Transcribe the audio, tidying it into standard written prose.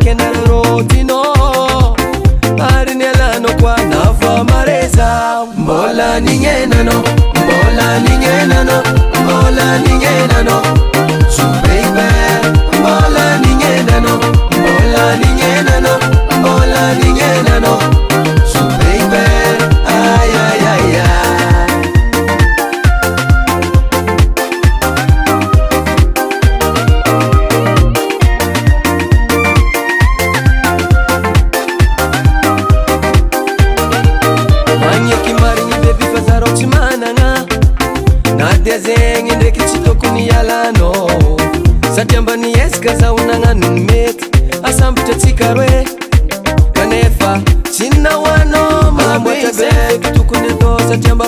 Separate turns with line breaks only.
kenarotino Marinelano kwa nava mareza Mbola ningenano Mbola ningenano Mbola ningenano So baby Mbola ningenano Mbola ningenano Mbola ningenano So baby Ay ay ay ay Nadezeng indreky tsy tokony ialano Satria mba niezaka za unagnano ny mety Asambatra tsika roe Kanefa tsy nahoanao mamoeky tokony atao satria mba